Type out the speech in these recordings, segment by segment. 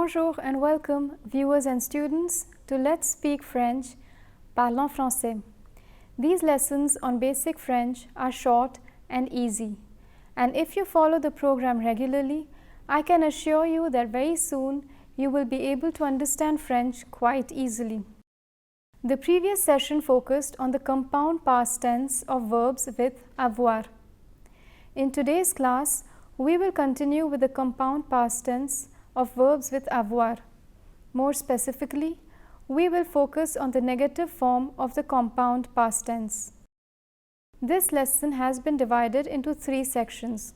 Bonjour and welcome, viewers and students, to Let's Speak French, Parlons Français. These lessons on basic French are short and easy, and if you follow the program regularly, I can assure you that very soon you will be able to understand French quite easily. The previous session focused on the compound past tense of verbs with avoir. In today's class, we will continue with the compound past tense of verbs with avoir. More specifically, we will focus on the negative form of the compound past tense. This lesson has been divided into 3 sections.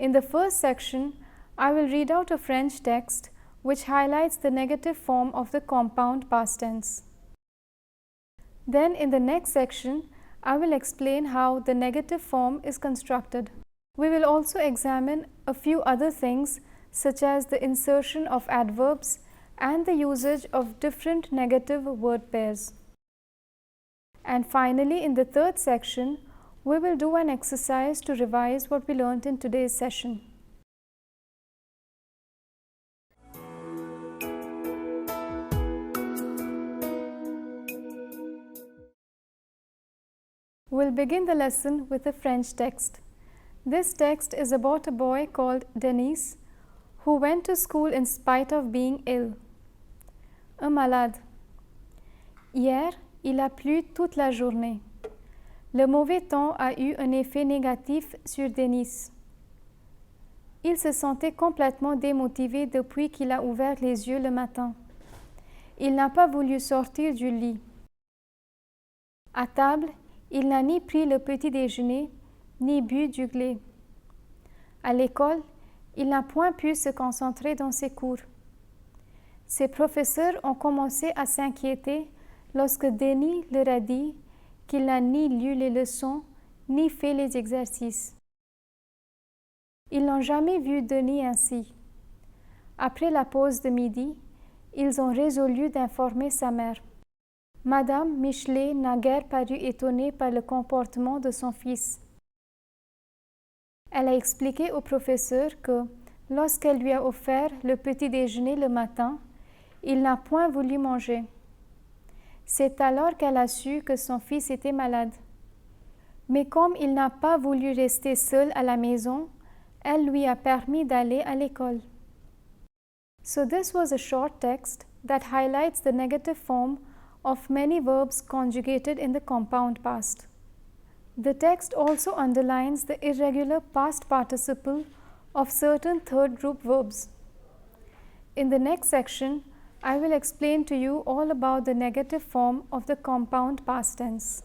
In the first section, I will read out a French text which highlights the negative form of the compound past tense. Then in the next section, I will explain how the negative form is constructed. We will also examine a few other things such as the insertion of adverbs and the usage of different negative word pairs. And finally, in the third section, we will do an exercise to revise what we learnt in today's session. We'll begin the lesson with a French text. This text is about a boy called Denis who went to school in spite of being ill. Un malade. Hier, il a plu toute la journée. Le mauvais temps a eu un effet négatif sur Denis. Il se sentait complètement démotivé depuis qu'il a ouvert les yeux le matin. Il n'a pas voulu sortir du lit. À table, il n'a ni pris le petit déjeuner, ni bu du lait. À l'école, il n'a point pu se concentrer dans ses cours. Ses professeurs ont commencé à s'inquiéter lorsque Denis leur a dit qu'il n'a ni lu les leçons ni fait les exercices. Ils n'ont jamais vu Denis ainsi. Après la pause de midi, ils ont résolu d'informer sa mère. Madame Michelet n'a guère paru étonnée par le comportement de son fils. Elle a expliqué au professeur que, lorsqu'elle lui a offert le petit déjeuner le matin, il n'a point voulu manger. C'est alors qu'elle a su que son fils était malade. Mais comme il n'a pas voulu rester seul à la maison, elle lui a permis d'aller à l'école. So this was a short text that highlights the negative form of many verbs conjugated in the compound past. The text also underlines the irregular past participle of certain third group verbs. In the next section, I will explain to you all about the negative form of the compound past tense.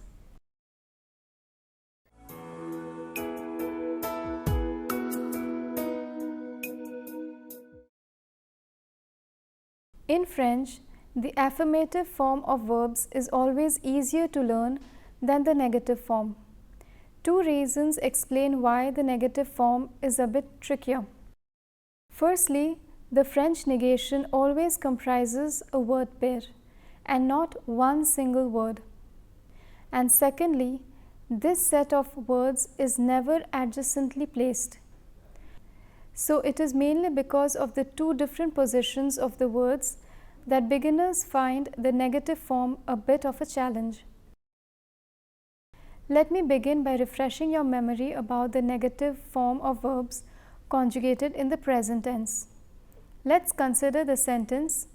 In French, the affirmative form of verbs is always easier to learn than the negative form. 2 reasons explain why the negative form is a bit trickier. Firstly, the French negation always comprises a word pair and not one single word. And secondly, this set of words is never adjacently placed. So it is mainly because of the 2 different positions of the words that beginners find the negative form a bit of a challenge. Let me begin by refreshing your memory about the negative form of verbs conjugated in the present tense. Let's consider the sentence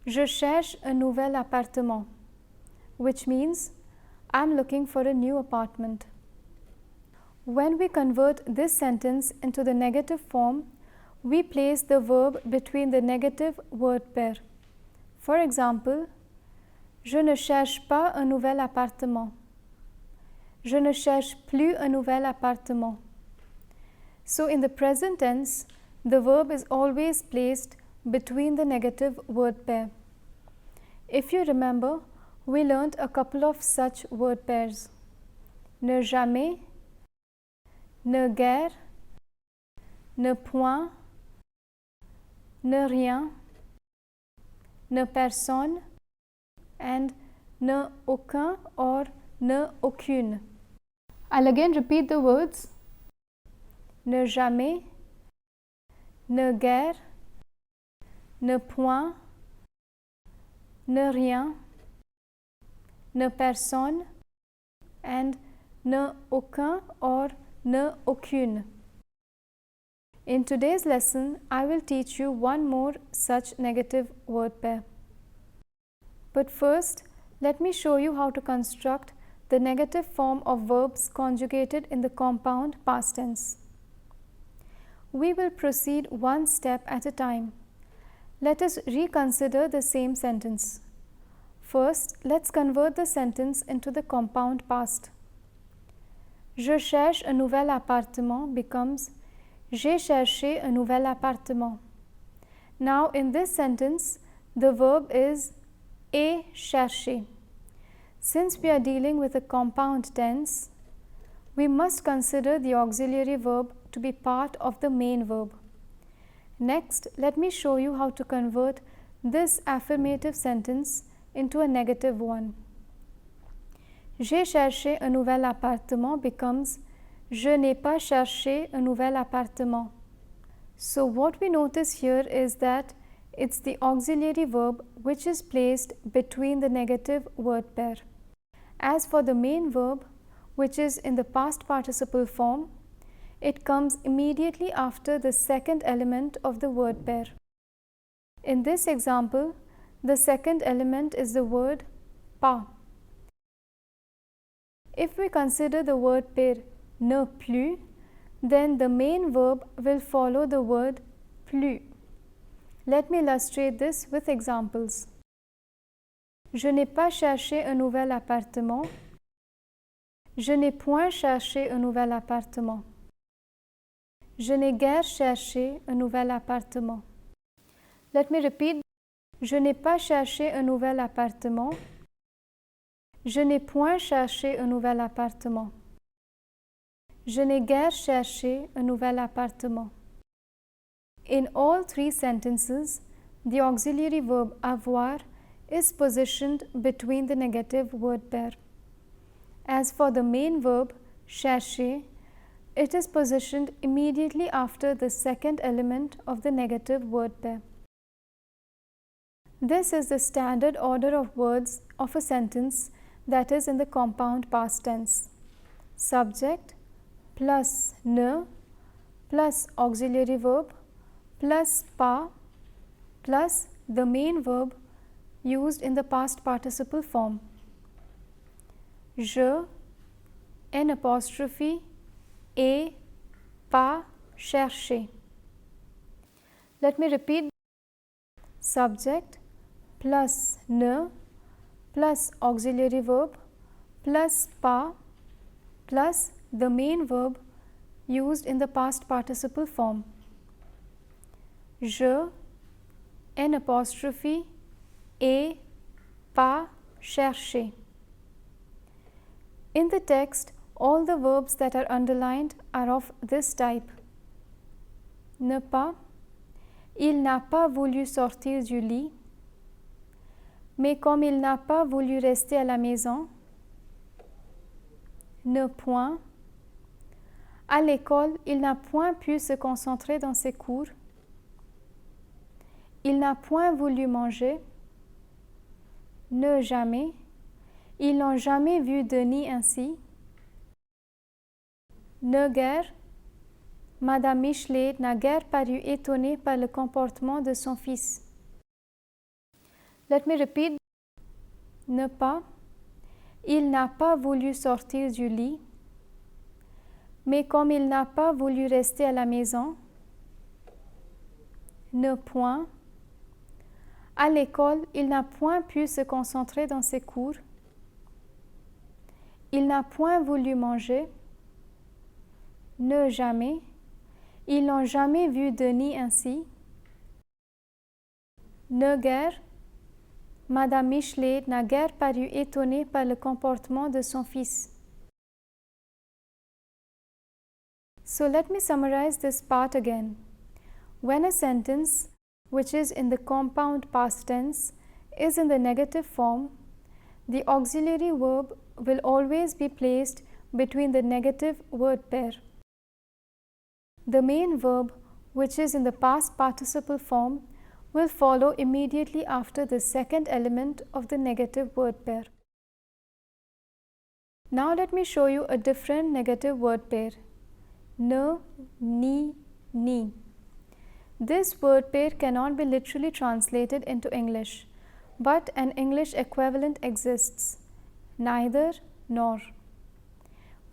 Je cherche un nouvel appartement, which means I'm looking for a new apartment. When we convert this sentence into the negative form, we place the verb between the negative word pair. For example, Je ne cherche pas un nouvel appartement. Je ne cherche plus un nouvel appartement. So in the present tense, the verb is always placed between the negative word pair. If you remember, we learnt a couple of such word pairs. Ne jamais, ne guère, ne point, ne rien, ne personne, and ne aucun or ne aucune. I'll again repeat the words ne jamais, ne guère, ne point, ne rien, ne personne, and ne aucun or ne aucune. In today's lesson, I will teach you one more such negative word pair. But first, let me show you how to construct the negative form of verbs conjugated in the compound past tense. We will proceed one step at a time. Let us reconsider the same sentence. First, let's convert the sentence into the compound past. Je cherche un nouvel appartement becomes j'ai cherché un nouvel appartement. Now, in this sentence, the verb is ai cherché. Since we are dealing with a compound tense, we must consider the auxiliary verb to be part of the main verb. Next, let me show you how to convert this affirmative sentence into a negative one. J'ai cherché un nouvel appartement becomes je n'ai pas cherché un nouvel appartement. So what we notice here is that it's the auxiliary verb which is placed between the negative word pair. As for the main verb, which is in the past participle form, it comes immediately after the second element of the word pair. In this example, the second element is the word pas. If we consider the word pair ne plus, then the main verb will follow the word plus. Let me illustrate this with examples. Je n'ai pas cherché un nouvel appartement. Je n'ai point cherché un nouvel appartement. Je n'ai guère cherché un nouvel appartement. Let me repeat. Je n'ai pas cherché un nouvel appartement. Je n'ai point cherché un nouvel appartement. Je n'ai guère cherché un nouvel appartement. In all three sentences, the auxiliary verb avoir is positioned between the negative word pair. As for the main verb chercher, it is positioned immediately after the second element of the negative word pair. This is the standard order of words of a sentence that is in the compound past tense. Subject plus ne plus auxiliary verb plus pas plus the main verb used in the past participle form. Je, N apostrophe, ai, pas, chercher. Let me repeat. Subject plus ne plus auxiliary verb plus pas plus the main verb used in the past participle form. Je, N apostrophe, ai, pas, chercher. In the text, all the verbs that are underlined are of this type. Ne pas, il n'a pas voulu sortir du lit, mais comme il n'a pas voulu rester à la maison. Ne point, à l'école, il n'a point pu se concentrer dans ses cours. Il n'a point voulu manger. Ne jamais, ils n'ont jamais vu Denis ainsi. Ne guère, Madame Michelet n'a guère paru étonnée par le comportement de son fils. Let me repeat. Ne pas, il n'a pas voulu sortir du lit, mais comme il n'a pas voulu rester à la maison. Ne point, à l'école, il n'a point pu se concentrer dans ses cours. Il n'a point voulu manger. Ne jamais, ils n'ont jamais vu Denis ainsi. Ne guère, Madame Michelet n'a guère paru étonnée par le comportement de son fils. So let me summarize this part again. When a sentence, which is in the compound past tense, is in the negative form, the auxiliary verb will always be placed between the negative word pair. The main verb, which is in the past participle form, will follow immediately after the second element of the negative word pair. Now let me show you a different negative word pair. Ne, ni, ni. This word pair cannot be literally translated into English, but an English equivalent exists, neither nor.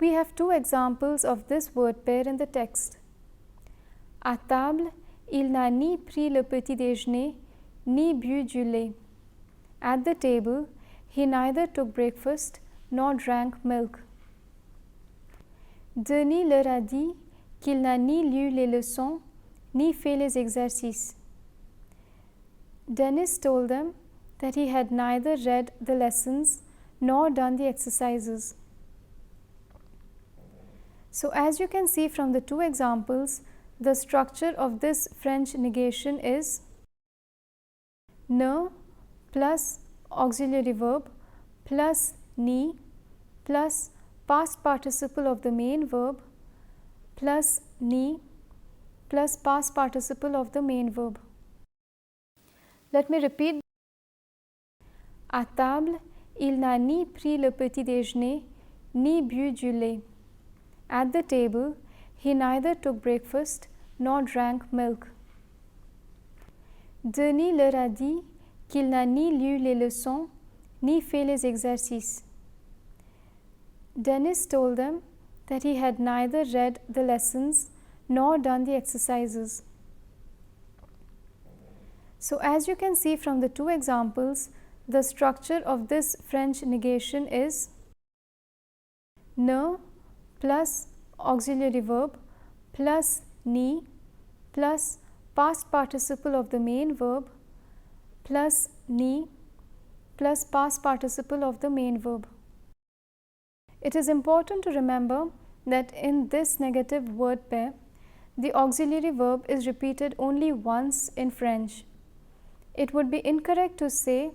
We have two examples of this word pair in the text. À table, il n'a ni pris le petit déjeuner, ni bu du lait. At the table, he neither took breakfast nor drank milk. Denis leur a dit qu'il n'a ni lu les leçons, ni fait les exercices. Dennis told them that he had neither read the lessons nor done the exercises. So as you can see from the two examples, the structure of this French negation is ne plus auxiliary verb plus ni plus past participle of the main verb plus ni plus past participle of the main verb. Let me repeat. À table, il n'a ni pris le petit déjeuner, ni bu du lait. At the table, he neither took breakfast nor drank milk. Denis leur a dit qu'il n'a ni lu les leçons, ni fait les exercices. Dennis told them that he had neither read the lessons nor done the exercises. So as you can see from the two examples, the structure of this French negation is ne plus auxiliary verb plus ni plus past participle of the main verb plus ni plus past participle of the main verb. It is important to remember that in this negative word pair, the auxiliary verb is repeated only once in French. It would be incorrect to say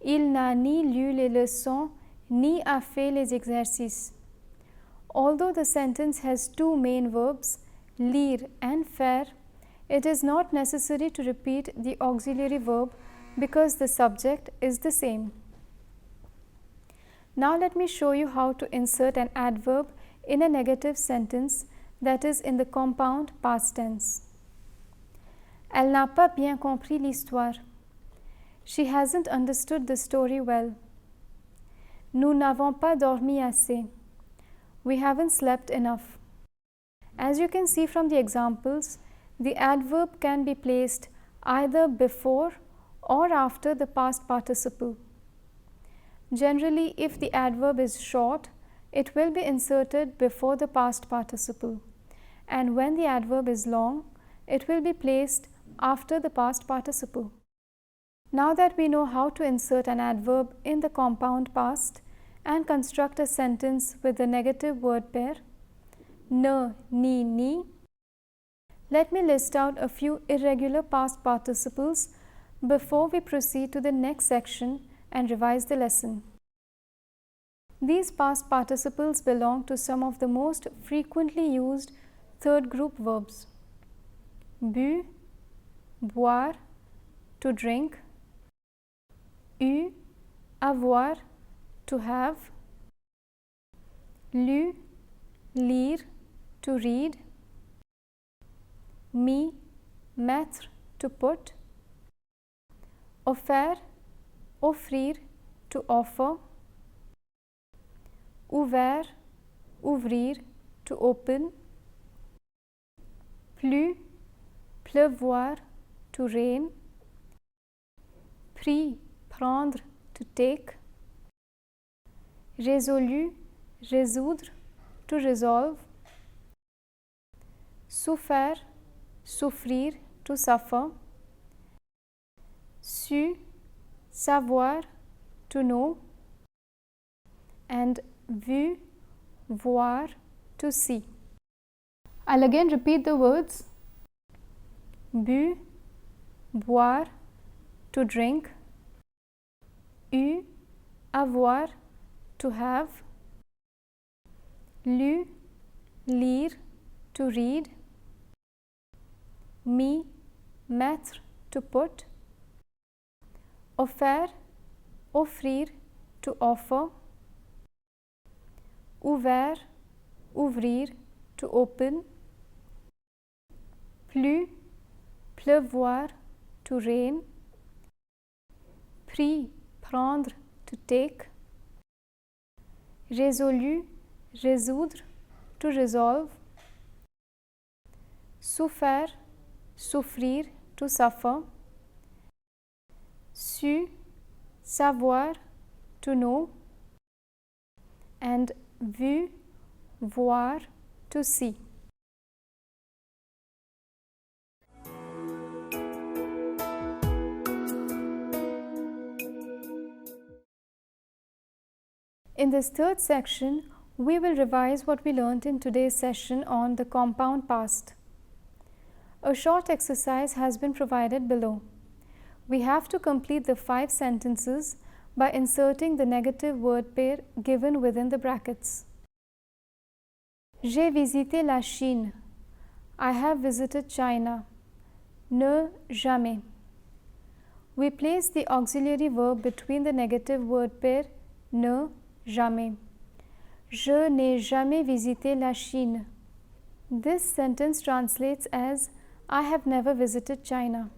il n'a ni lu les leçons ni a fait les exercices. Although the sentence has two main verbs, lire and faire, it is not necessary to repeat the auxiliary verb because the subject is the same. Now let me show you how to insert an adverb in a negative sentence that is in the compound past tense. Elle n'a pas bien compris l'histoire. She hasn't understood the story well. Nous n'avons pas dormi assez. We haven't slept enough. As you can see from the examples, the adverb can be placed either before or after the past participle. Generally, if the adverb is short, it will be inserted before the past participle, and when the adverb is long, it will be placed after the past participle. Now that we know how to insert an adverb in the compound past and construct a sentence with the negative word pair ne, ni, ni, let me list out a few irregular past participles before we proceed to the next section and revise the lesson. These past participles belong to some of the most frequently used third group verbs: bu, boire, to drink; eu, avoir, to have; lu, lire, to read; mis, mettre, to put; offert, offrir, to offer; ouvert, ouvrir, to open; plu, pleuvoir, to rain; pris, prendre, to take; résolu, résoudre, to resolve; souffert, souffrir, to suffer; su, savoir, to know; and vu, voir, to see. I'll again repeat the words: bu, boire, to drink; eu, avoir, to have; lu, lire, to read; mis, mettre, to put; Offert, offrir, to offer. Ouvert, ouvrir, to open. Plu, pleuvoir, to rain. Pris, prendre, to take. Résolu, résoudre, to resolve. Souffert, souffrir, to suffer. Su, savoir, to know. And vu, voir, to see. In this third section, we will revise what we learnt in today's session on the compound past. A short exercise has been provided below. We have to complete the 5 sentences by inserting the negative word pair given within the brackets. J'ai visité la Chine. I have visited China. Ne, jamais. We place the auxiliary verb between the negative word pair ne, jamais. Je n'ai jamais visité la Chine. This sentence translates as I have never visited China.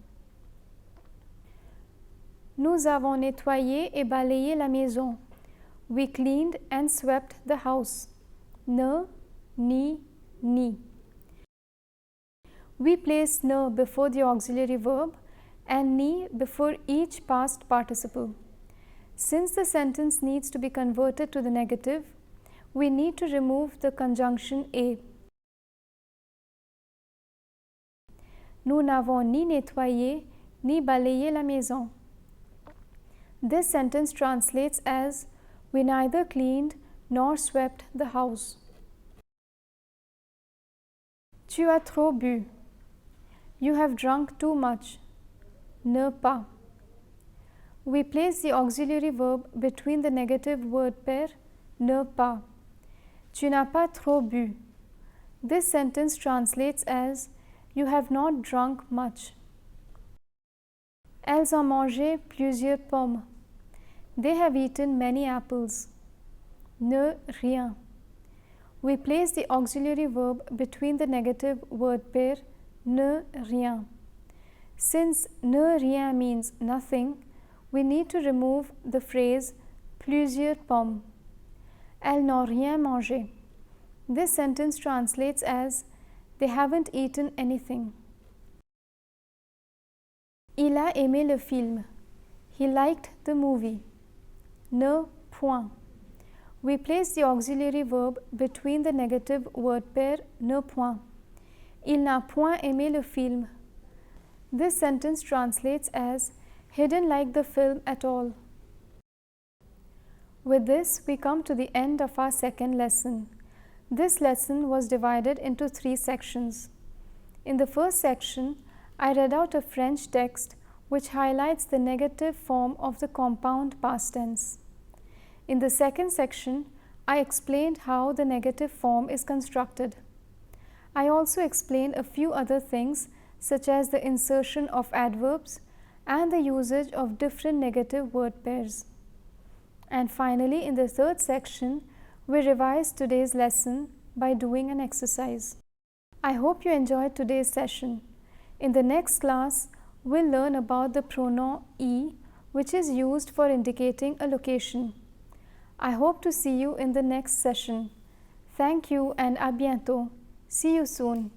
Nous avons nettoyé et balayé la maison. We cleaned and swept the house. Ne, ni, ni. We place ne before the auxiliary verb and ni before each past participle. Since the sentence needs to be converted to the negative, we need to remove the conjunction et. Nous n'avons ni nettoyé ni balayé la maison. This sentence translates as we neither cleaned nor swept the house. Tu as trop bu. You have drunk too much. Ne pas. We place the auxiliary verb between the negative word pair ne pas. Tu n'as pas trop bu. This sentence translates as you have not drunk much. Elles ont mangé plusieurs pommes. They have eaten many apples. Ne, rien. We place the auxiliary verb between the negative word pair ne, rien. Since ne, rien means nothing, we need to remove the phrase plusieurs pommes. Elles n'ont rien mangé. This sentence translates as they haven't eaten anything. Il a aimé le film. He liked the movie. Ne, point. We place the auxiliary verb between the negative word pair ne, point. Il n'a point aimé le film. This sentence translates as he didn't like the film at all. With this, we come to the end of our second lesson. This lesson was divided into 3 sections. In the first section, I read out a French text which highlights the negative form of the compound past tense. In the second section, I explained how the negative form is constructed. I also explained a few other things such as the insertion of adverbs and the usage of different negative word pairs. And finally, in the third section, we revised today's lesson by doing an exercise. I hope you enjoyed today's session. In the next class, we'll learn about the pronoun e, which is used for indicating a location. I hope to see you in the next session. Thank you and à bientôt. See you soon.